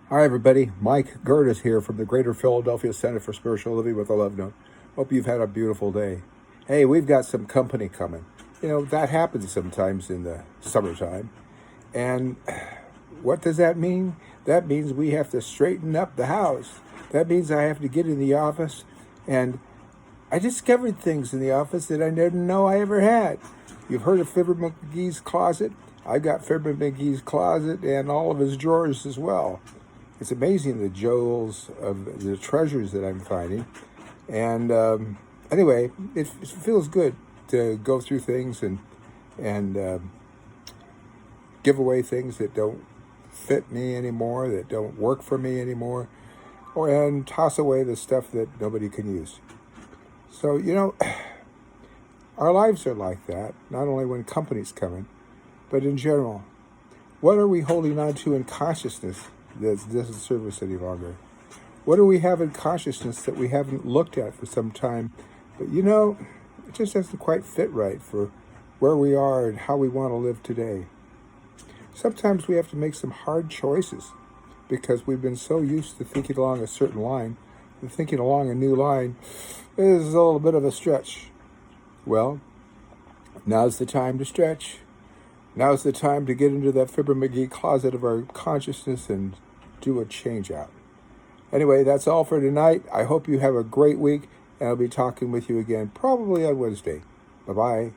Hi, everybody. Mike Gerdes here from the Greater Philadelphia Center for Spiritual Living with a Love Note. Hope you've had a beautiful day. Hey, we've got some company coming. That happens sometimes in the summertime. And what does that mean? That means we have to straighten up the house. That means I have to get in the office. And I discovered things in the office that I didn't know I ever had. You've heard of Fibber McGee's closet? I've got Fibber McGee's closet and all of his drawers as well. It's amazing the jewels of the treasures that I'm finding. And anyway, it feels good to go through things and give away things that don't fit me anymore, that don't work for me anymore, and toss away the stuff that nobody can use. So, our lives are like that, not only when company's coming, but in general. What are we holding on to in consciousness that doesn't serve us any longer? What do we have in consciousness that we haven't looked at for some time? But it just doesn't quite fit right for where we are and how we want to live today. Sometimes we have to make some hard choices because we've been so used to thinking along a certain line, and thinking along a new line is a little bit of a stretch. Well, now's the time to stretch. Now's the time to get into that Fibber McGee closet of our consciousness and do a change out. Anyway, that's all for tonight. I hope you have a great week, and I'll be talking with you again probably on Wednesday. Bye-bye.